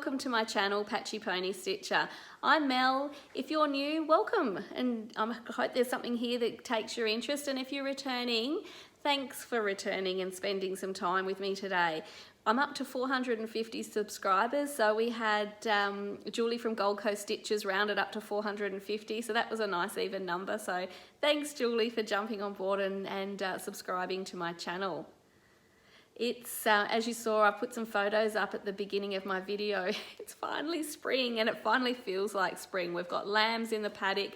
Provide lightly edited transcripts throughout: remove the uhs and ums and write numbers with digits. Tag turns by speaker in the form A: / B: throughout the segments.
A: welcome to my channel, Patchy Pony Stitcher. I'm Mel. If you're new, welcome, and I hope there's something here that takes your interest, and if you're returning, thanks for returning and spending some time with me today. I'm up to 450 subscribers, so we had Julie from Gold Coast Stitches rounded up to 450, so that was a nice even number. So thanks, Julie, for jumping on board and subscribing to my channel. It's, as you saw, I put some photos up at the beginning of my video. It's finally spring, and it finally feels like spring. We've got lambs in the paddock,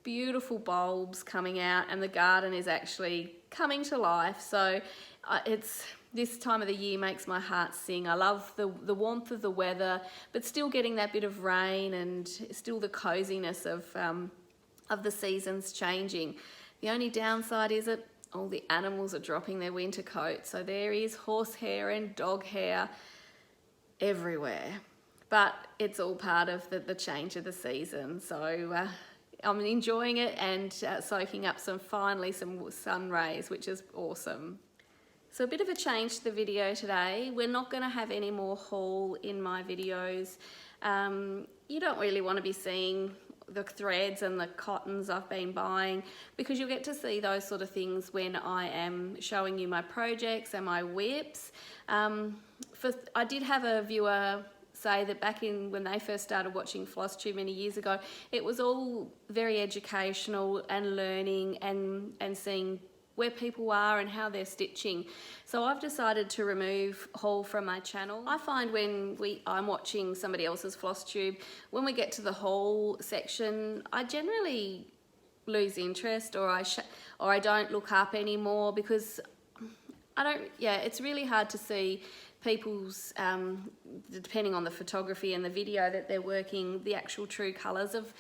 A: beautiful bulbs coming out, and the garden is actually coming to life. So this time of the year makes my heart sing. I love the warmth of the weather, but still getting that bit of rain and still the coziness of the seasons changing. The only downside is that all the animals are dropping their winter coat. So there is horsehair and dog hair everywhere. But it's all part of the change of the season. So I'm enjoying it and soaking up finally some sun rays, which is awesome. So a bit of a change to the video today. We're not going to have any more haul in my videos. You don't really want to be seeing the threads and the cottons I've been buying, because you'll get to see those sort of things when I am showing you my projects and my whips. I did have a viewer say that back in when they first started watching Floss too many years ago, it was all very educational and learning and seeing where people are and how they're stitching. So I've decided to remove haul from my channel. I find when I'm watching somebody else's floss tube, when we get to the haul section, I generally lose interest, or I don't look up anymore, because it's really hard to see people's, depending on the photography and the video that they're working, the actual true colours of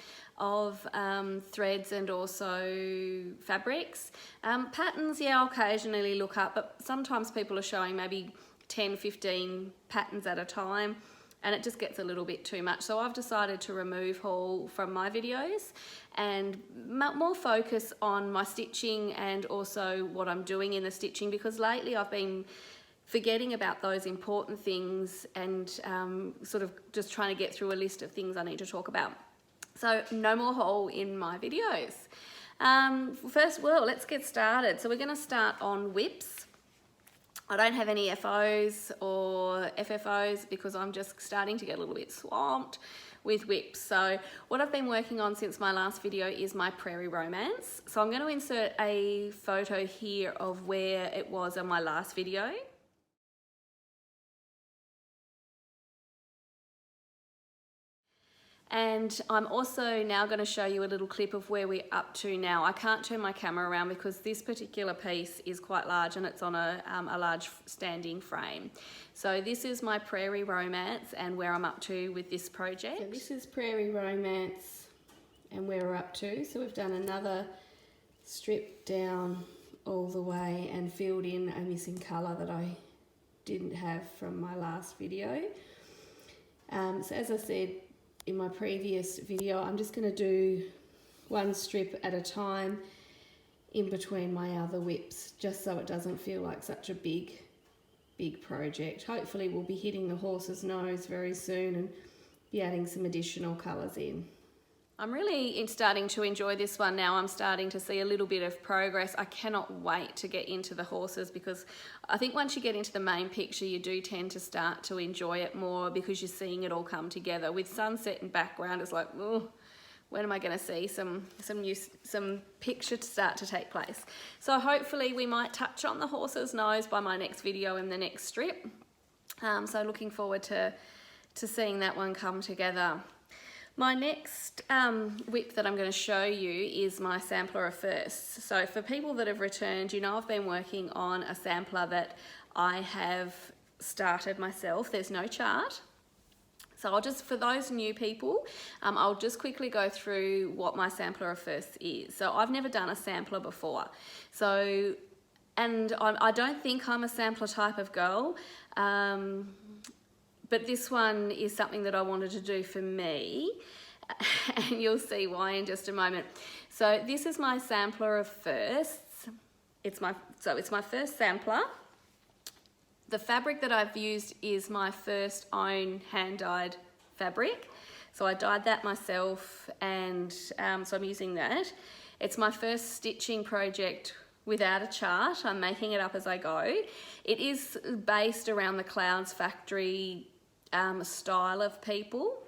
A: threads and also fabrics. Patterns, yeah, I'll occasionally look up, but sometimes people are showing maybe 10, 15 patterns at a time, and it just gets a little bit too much. So I've decided to remove haul from my videos and more focus on my stitching and also what I'm doing in the stitching, because lately I've been forgetting about those important things and sort of just trying to get through a list of things I need to talk about. So no more haul in my videos. First, let's get started. So we're going to start on whips. I don't have any FOs or FFOs because I'm just starting to get a little bit swamped with whips. So what I've been working on since my last video is my Prairie Romance. So I'm going to insert a photo here of where it was on my last video. And I'm also now going to show you a little clip of where we're up to now. I can't turn my camera around because this particular piece is quite large and it's on a large standing frame. So this is my Prairie Romance and where I'm up to with this project. So this is Prairie Romance and where we're up to. So we've done another strip down all the way and filled in a missing colour that I didn't have from my last video. So as I said in my previous video, I'm just going to do one strip at a time in between my other whips, just so it doesn't feel like such a big project. Hopefully we'll be hitting the horse's nose very soon and be adding some additional colours in. I'm really starting to enjoy this one now. I'm starting to see a little bit of progress. I cannot wait to get into the horses, because I think once you get into the main picture, you do tend to start to enjoy it more because you're seeing it all come together. With sunset and background, it's like, oh, when am I going to see some picture to start to take place? So hopefully we might touch on the horse's nose by my next video in the next strip. So looking forward to seeing that one come together. My next whip that I'm going to show you is my sampler of firsts. So for people that have returned, you know I've been working on a sampler that I have started myself. There's no chart. So I'll just, for those new people, I'll just quickly go through what my sampler of firsts is. So I've never done a sampler before. So, and I don't think I'm a sampler type of girl. But this one is something that I wanted to do for me, and you'll see why in just a moment. So this is my sampler of firsts. It's my first sampler. The fabric that I've used is my first own hand-dyed fabric. So I dyed that myself, and so I'm using that. It's my first stitching project without a chart. I'm making it up as I go. It is based around the Clouds Factory style of people.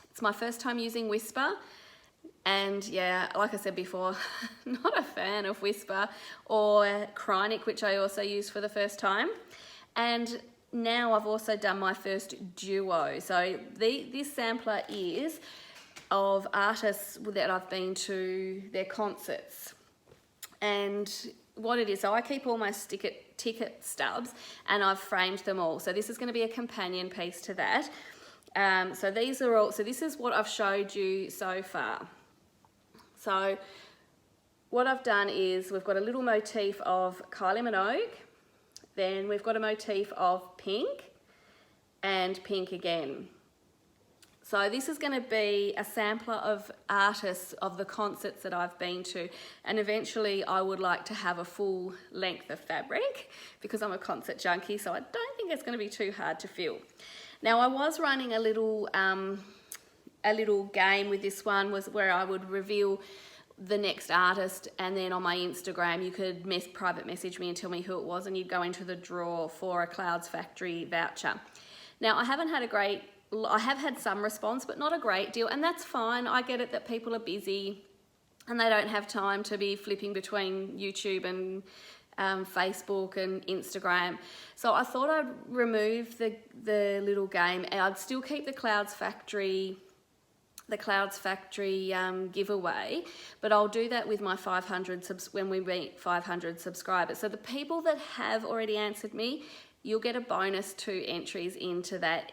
A: It's my first time using Whisper. And yeah, like I said before, not a fan of Whisper or Krynic, which I also used for the first time. And now I've also done my first duo. So this sampler is of artists that I've been to their concerts. And what it is, so I keep all my ticket stubs and I've framed them all. So this is going to be a companion piece to that. So this is what I've showed you so far. So what I've done is we've got a little motif of Kylie Minogue. Then we've got a motif of pink and pink again. So this is going to be a sampler of artists of the concerts that I've been to, and eventually I would like to have a full length of fabric because I'm a concert junkie, so I don't think it's going to be too hard to fill. Now I was running a little game with this one, was where I would reveal the next artist, and then on my Instagram you could private message me and tell me who it was, and you'd go into the draw for a Clouds Factory voucher. Now I have had some response, but not a great deal, and that's fine. I get it that people are busy and they don't have time to be flipping between YouTube and Facebook and Instagram. So I thought I'd remove the little game, and I'd still keep the Clouds Factory giveaway, but I'll do that with my 500 when we meet 500 subscribers. So the people that have already answered me, you'll get a bonus 2 entries into that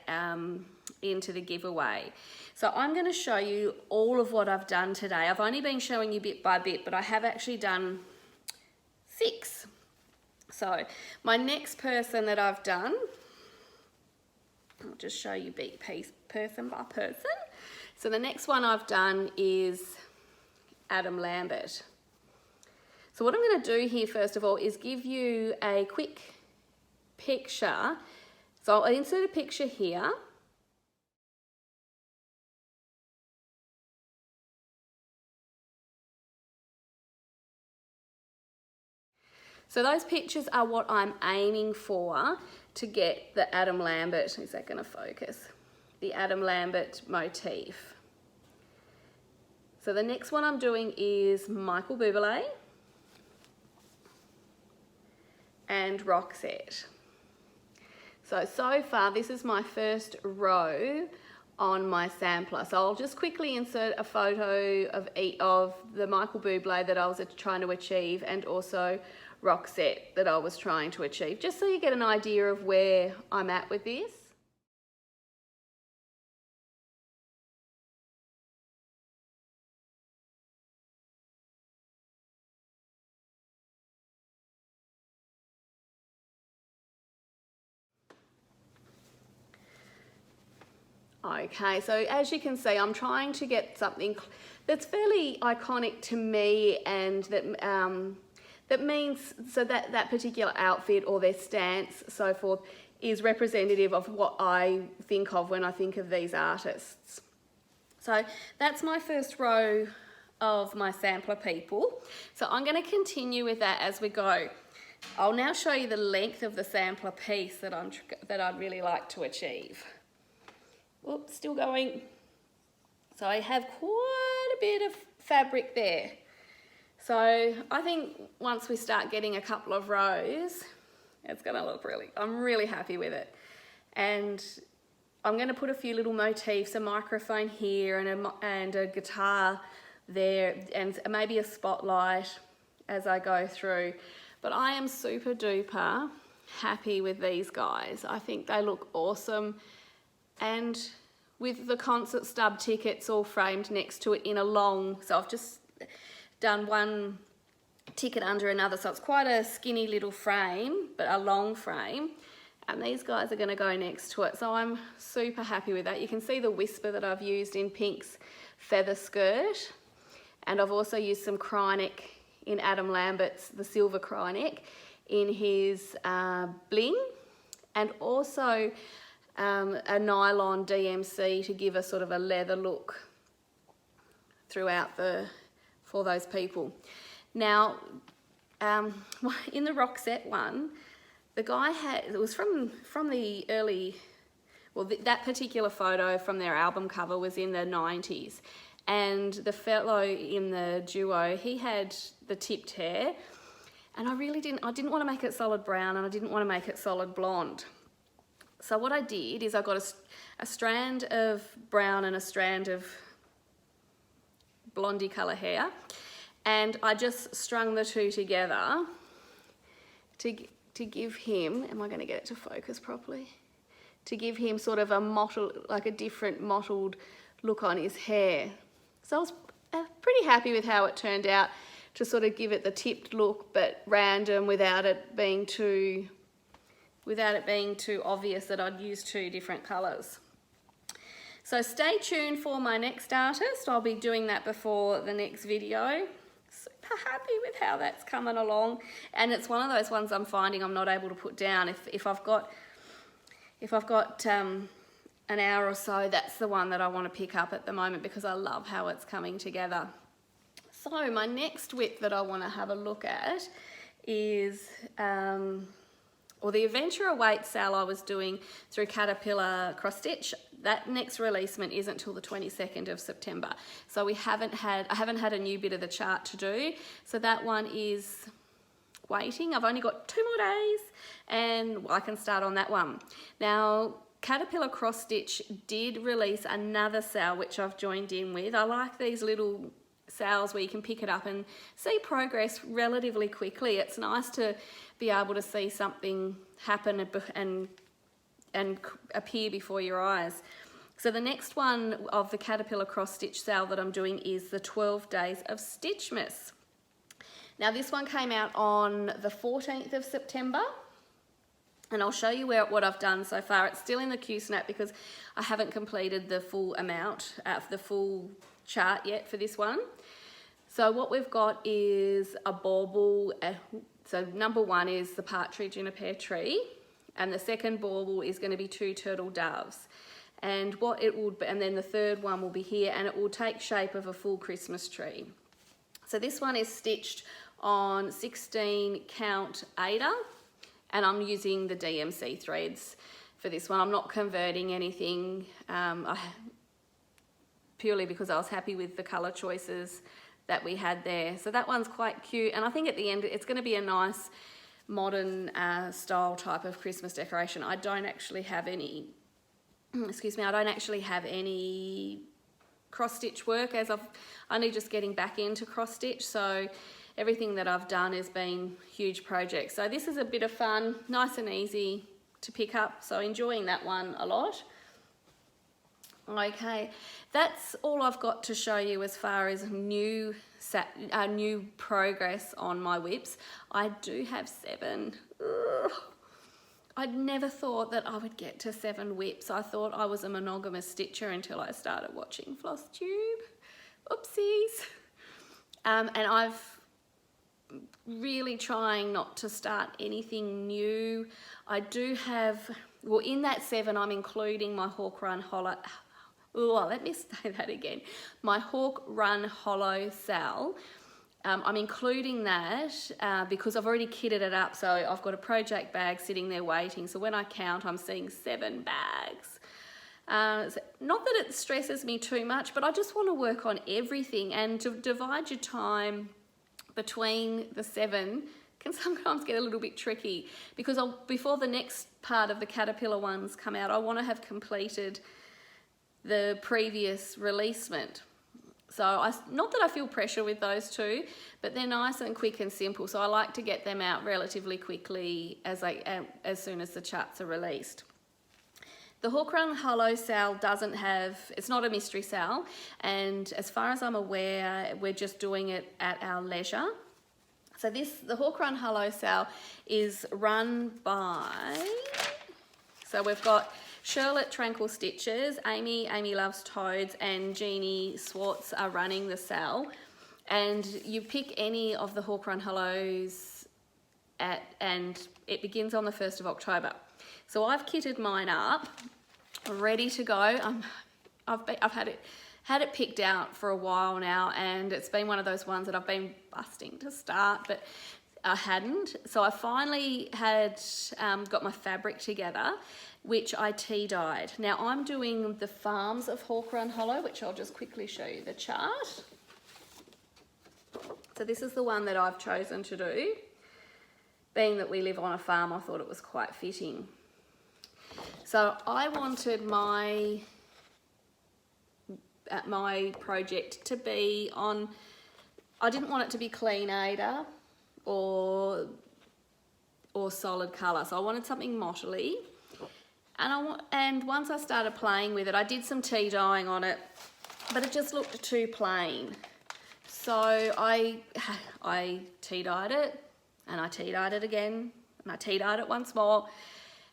A: into the giveaway. So I'm going to show you all of what I've done today. I've only been showing you bit by bit, but I have actually done 6. So my next person that I've done, I'll just show you person by person. So the next one I've done is Adam Lambert. So what I'm going to do here first of all is give you a quick picture. So I'll insert a picture here. So those pictures are what I'm aiming for to get the Adam Lambert. Is that going to focus? The Adam Lambert motif. So the next one I'm doing is Michael Bublé and Roxette. So far this is my first row on my sampler. So I'll just quickly insert a photo of the Michael Bublé that I was trying to achieve, and also Roxette that I was trying to achieve, just so you get an idea of where I'm at with this. Okay, so as you can see, I'm trying to get something that's fairly iconic to me, and that means so that particular outfit or their stance, so forth, is representative of what I think of when I think of these artists. So that's my first row of my sampler people. So I'm going to continue with that as we go. I'll now show you the length of the sampler piece that I'd really like to achieve. Oops, still going. So I have quite a bit of fabric there. So I think once we start getting a couple of rows, it's going to look I'm really happy with it. And I'm going to put a few little motifs, a microphone here and a guitar there, and maybe a spotlight as I go through. But I am super duper happy with these guys. I think they look awesome. And with the concert stub tickets all framed next to it in a long, so I've just done one ticket under another, so it's quite a skinny little frame, but a long frame, and these guys are going to go next to it. So I'm super happy with that. You can see the Whisper that I've used in Pink's feather skirt, and I've also used some Krynic in Adam Lambert's, the silver Krynic, in his bling. and also a nylon DMC to give a sort of a leather look throughout for those people. Now, in the Roxette one, the guy it was from the early, well, that particular photo from their album cover was in the 90s, and the fellow in the duo, he had the tipped hair, and I didn't want to make it solid brown, and I didn't want to make it solid blonde. So what I did is I got a strand of brown and a strand of blondie colour hair, and I just strung the two together to give him, am I going to get it to focus properly? To give him sort of a mottled, like a different mottled look on his hair. So I was pretty happy with how it turned out, to sort of give it the tipped look, but random, without it being too obvious that I'd use two different colours. So stay tuned for my next artist. I'll be doing that before the next video. Super happy with how that's coming along. And it's one of those ones I'm finding I'm not able to put down. If I've got an hour or so, that's the one that I want to pick up at the moment, because I love how it's coming together. So my next whip that I want to have a look at is the Adventurer weight sale I was doing through Caterpillar Cross Stitch. That next releasement isn't until the 22nd of September. So I haven't had a new bit of the chart to do. So that one is waiting. I've only got 2 more days and I can start on that one. Now, Caterpillar Cross Stitch did release another sale, which I've joined in with. I like these little sales where you can pick it up and see progress relatively quickly. It's nice to be able to see something happen and appear before your eyes. So the next one of the Caterpillar Cross Stitch sale that I'm doing is the 12 Days of Stitchmas. Now this one came out on the 14th of September, and I'll show you what I've done so far. It's still in the Q-snap because I haven't completed the full amount, the full chart yet for this one. So what we've got is a bauble. So number 1 is the partridge in a pear tree, and the second bauble is going to be 2 turtle doves. And then the third one will be here, and it will take shape of a full Christmas tree. So this one is stitched on 16 count Aida, and I'm using the DMC threads for this one. I'm not converting anything, purely because I was happy with the colour choices that we had there. So that one's quite cute, and I think at the end it's going to be a nice modern style type of Christmas decoration. I don't actually have any, I don't actually have any cross stitch work, as I'm only just getting back into cross stitch, so everything that I've done has been huge projects. So this is a bit of fun, nice and easy to pick up, so enjoying that one a lot. Okay, that's all I've got to show you as far as new progress on my whips. I do have 7. Ugh. I'd never thought that I would get to 7 whips. I thought I was a monogamous stitcher until I started watching Floss Tube. Oopsies. And I've really trying not to start anything new. I do have, well, in that 7 I'm including my Hawk Run Hollow. Oh, let me say that again. My Hawk Run Hollow Sal. I'm including that because I've already kitted it up. So I've got a project bag sitting there waiting. So when I count, I'm seeing 7 bags. Not that it stresses me too much, but I just want to work on everything, and to divide your time between the 7 can sometimes get a little bit tricky, because before the next part of the Caterpillar ones come out, I want to have completed the previous releasement. So not that I feel pressure with those 2, but they're nice and quick and simple. So I like to get them out relatively quickly as soon as the charts are released. The Hawk Run Hollow sale doesn't have, it's not a mystery sale, and as far as I'm aware, we're just doing it at our leisure. So the Hawk Run Hollow sale is run by, so we've got Charlotte Tranquil Stitches, Amy Loves Toads, and Jeanie Swartz are running the sale. And you pick any of the Hawk Run Hollows and it begins on the 1st of October. So I've kitted mine up, ready to go. I've had it picked out for a while now, and it's been one of those ones that I've been busting to start, but I hadn't. So I finally had got my fabric together, which I tea dyed. Now I'm doing the Farms of Hawk Run Hollow, which I'll just quickly show you the chart. So this is the one that I've chosen to do. Being that we live on a farm, I thought it was quite fitting. So I wanted my project to be on, I didn't want it to be clean Aida or solid colour, so I wanted something mottly. And once I started playing with it, I did some tea dyeing on it, but it just looked too plain. So I tea dyed it, and I tea dyed it again, and I tea dyed it once more,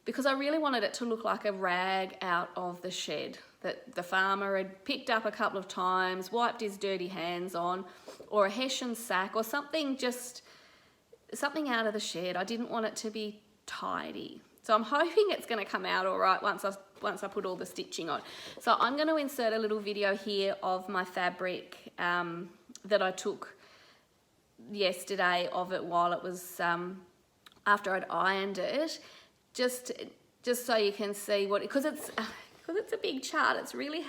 A: because I really wanted it to look like a rag out of the shed that the farmer had picked up a couple of times, wiped his dirty hands on, or a Hessian sack, or something out of the shed. I didn't want it to be tidy. So I'm hoping it's going to come out all right once I put all the stitching on. So I'm going to insert a little video here of my fabric that I took yesterday of it while it was after I'd ironed it, just so you can see what, because it's a big chart. It's really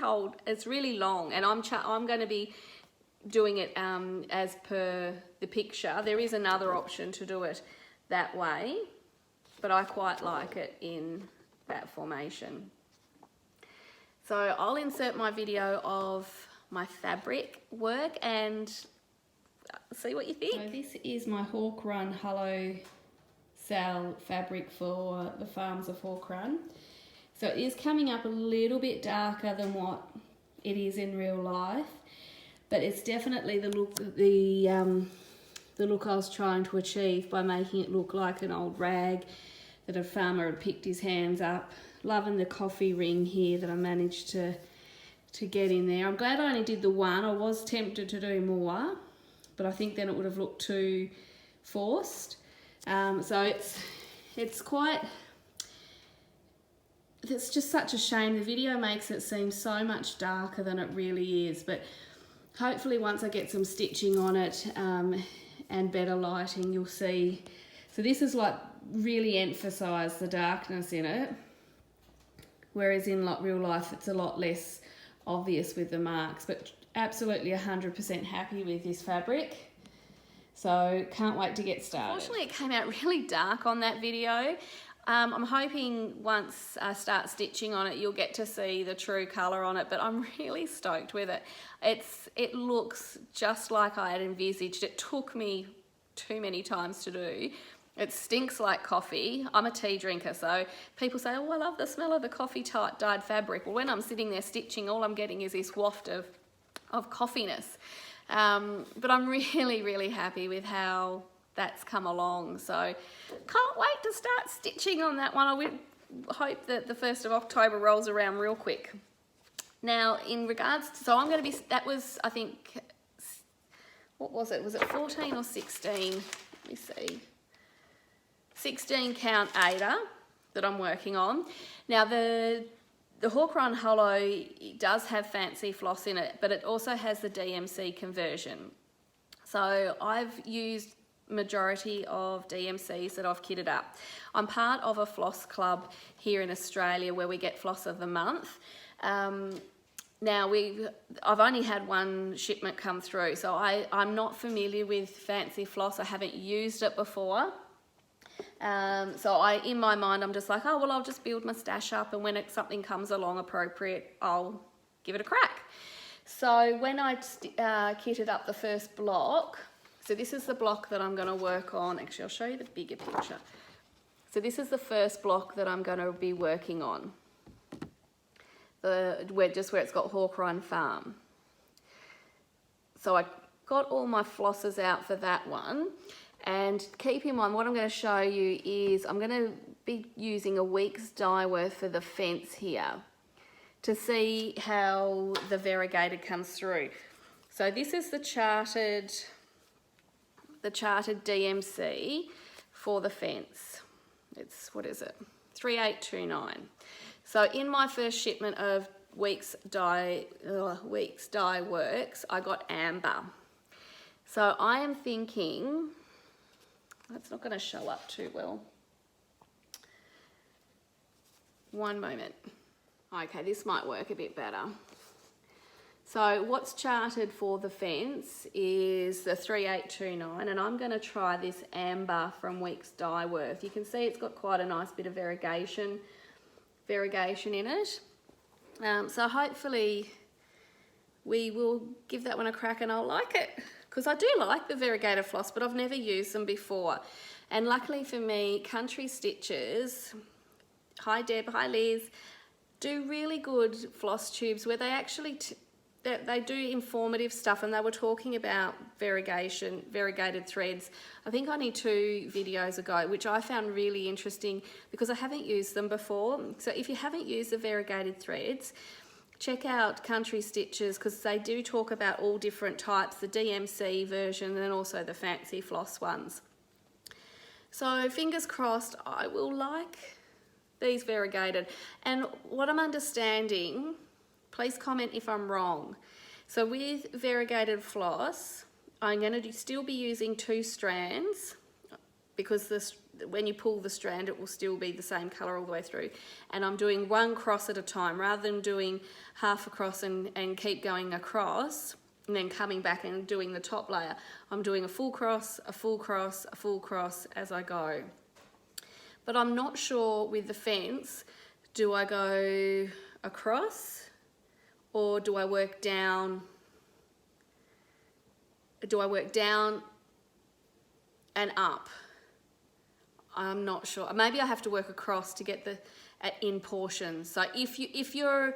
A: long, and I'm going to be doing it as per the picture. There is another option to do it that way, but I quite like it in that formation. So I'll insert my video of my fabric work and see what you think. So this is my Hawk Run Hollow Sal fabric for the Farms of Hawk Run. So it is coming up a little bit darker than what it is in real life, but it's definitely the look I was trying to achieve by making it look like an old rag that a farmer had picked his hands up. Loving the coffee ring here that I managed to get in there. I'm glad I only did the one. I was tempted to do more, but I think then it would have looked too forced. So it's just such a shame. The video makes it seem so much darker than it really is, but hopefully once I get some stitching on it and better lighting, you'll see. So this is like really emphasise the darkness in it, whereas in real life it's a lot less obvious with the marks, but absolutely 100% happy with this fabric. So can't wait to get started. Unfortunately, it came out really dark on that video. I'm hoping once I start stitching on it, you'll get to see the true colour on it, but I'm really stoked with it. It looks just like I had envisaged. It took me too many times to do. It stinks like coffee. I'm a tea drinker, so people say, oh, I love the smell of the coffee dyed fabric. Well, when I'm sitting there stitching, all I'm getting is this waft of coffiness. But I'm really, really happy with how that's come along. So can't wait to start stitching on that one. I would hope that the 1st of October rolls around real quick. Now, in regards to, so I'm going to be, that was, I think, what was it? Was it 14 or 16? Let me see. 16 count Aida that I'm working on. Now the Hawk Run Hollow does have fancy floss in it, but it also has the DMC conversion. So I've used majority of DMCs that I've kitted up. I'm part of a floss club here in Australia where we get floss of the month. Now I've only had one shipment come through, so I'm not familiar with fancy floss. I haven't used it before. So in my mind, I'm just like, oh, well, I'll just build my stash up, and when something comes along appropriate, I'll give it a crack. So when I kitted up the first block, so this is the block that I'm going to work on. Actually, I'll show you the bigger picture. So this is the first block that I'm going to be working on. Where it's got Hawk Run Farm. So I got all my flosses out for that one. And keep in mind, what I'm going to show you is I'm going to be using a week's dye worth for the fence here to see how the variegated comes through. So this is the charted DMC for the fence. It's, what is it? 3829. So in my first shipment of Weeks Dye Works, I got amber. So I am thinking, that's not going to show up too well. One moment. Okay, this might work a bit better. So what's charted for the fence is the 3829, and I'm going to try this amber from Weeks Dye Works. You can see it's got quite a nice bit of variegation in it. So hopefully we will give that one a crack and I'll like it, because I do like the variegated floss, but I've never used them before. And luckily for me, Country Stitches, hi Deb, hi Liz, do really good floss tubes where they actually they do informative stuff, and they were talking about variegated threads. I think only 2 videos ago, which I found really interesting because I haven't used them before. So if you haven't used the variegated threads, check out Country Stitches, because they do talk about all different types, the DMC version and also the fancy floss ones. So fingers crossed I will like these variegated. And what I'm understanding, please comment if I'm wrong. So with variegated floss, I'm going to still be using 2 strands, because when you pull the strand, it will still be the same colour all the way through. And I'm doing 1 cross at a time, rather than doing half a cross and keep going across and then coming back and doing the top layer. I'm doing a full cross, a full cross, a full cross as I go. But I'm not sure with the fence, do I go across or do I work down? Do I work down and up? I'm not sure. Maybe I have to work across to get in portions. So if you're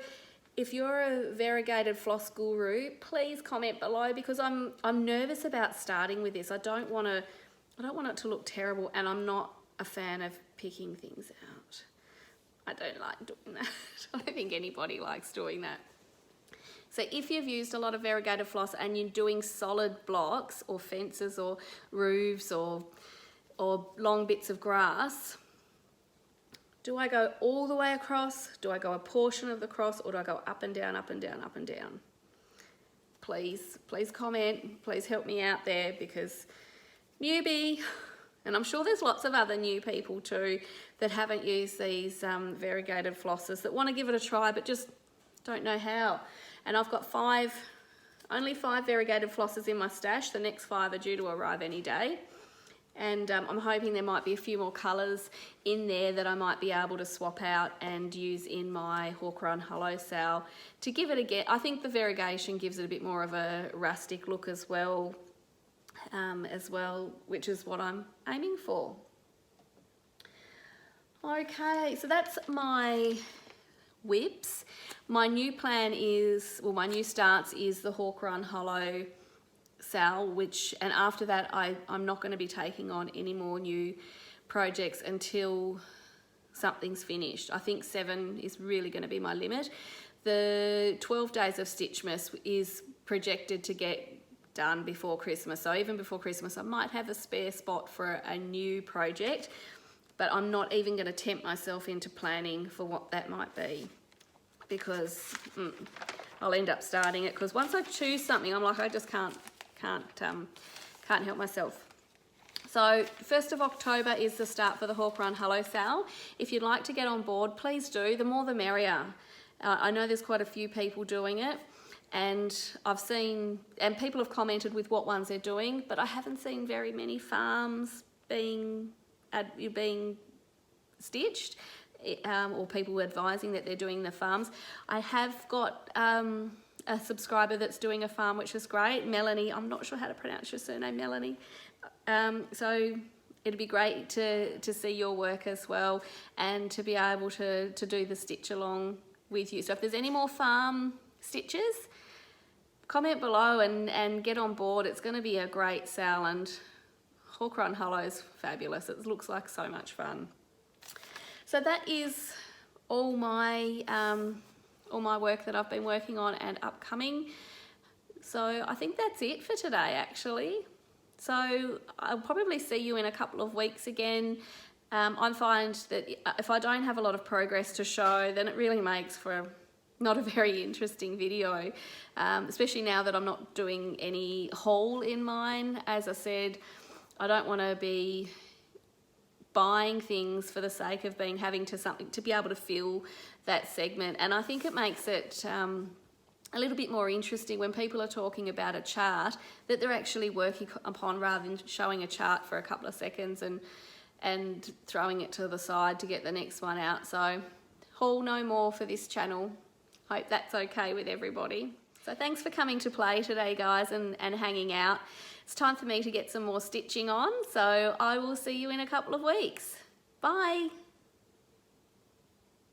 A: a variegated floss guru, please comment below, because I'm nervous about starting with this. I don't want it to look terrible, and I'm not a fan of picking things out. I don't like doing that. I don't think anybody likes doing that. So if you've used a lot of variegated floss and you're doing solid blocks or fences or roofs or long bits of grass, do I go all the way across? Do I go a portion of the cross, or do I go up and down, up and down, up and down? Please comment. Please help me out there, because newbie. And I'm sure there's lots of other new people too that haven't used these variegated flosses, that want to give it a try but just don't know how. And I've got only 5 variegated flosses in my stash. The next 5 are due to arrive any day. And I'm hoping there might be a few more colours in there that I might be able to swap out and use in my Hawk Run Hollow Sal to give it a get. I think the variegation gives it a bit more of a rustic look as well, which is what I'm aiming for. Okay, so that's my whips. My new plan is, well, my new starts is the Hawk Run Hollow Sal, and after that I'm not going to be taking on any more new projects until something's finished. I think 7 is really going to be my limit. The 12 days of Stitchmas is projected to get done before Christmas, so even before Christmas I might have a spare spot for a new project, but I'm not even going to tempt myself into planning for what that might be, because I'll end up starting it, because once I choose something I'm like, I just can't help myself. So 1st of October is the start for the Hawk Run Hollow Sal. If you'd like to get on board, please do. The more the merrier. I know there's quite a few people doing it, and I've seen, and people have commented with what ones they're doing, but I haven't seen very many farms being stitched, or people advising that they're doing the farms. I have got a subscriber that's doing a farm, which is great, Melanie. I'm not sure how to pronounce your surname, Melanie. So it'd be great to see your work as well, and to be able to do the stitch along with you. So if there's any more farm stitches, comment below and get on board. It's going to be a great sale, and Hawk Run Hollow's fabulous. It looks like so much fun. So that is all my work that I've been working on and upcoming. So I think that's it for today, actually. So I'll probably see you in a couple of weeks again. I find that if I don't have a lot of progress to show, then it really makes for not a very interesting video, especially now that I'm not doing any haul in mine. As I said, I don't want to be buying things for the sake of having to be able to fill that segment. And I think it makes it a little bit more interesting when people are talking about a chart that they're actually working upon, rather than showing a chart for a couple of seconds and throwing it to the side to get the next one out. So haul no more for this channel. Hope that's okay with everybody. So thanks for coming to play today, guys, and hanging out. It's time for me to get some more stitching on, so I will see you in a couple of weeks. Bye.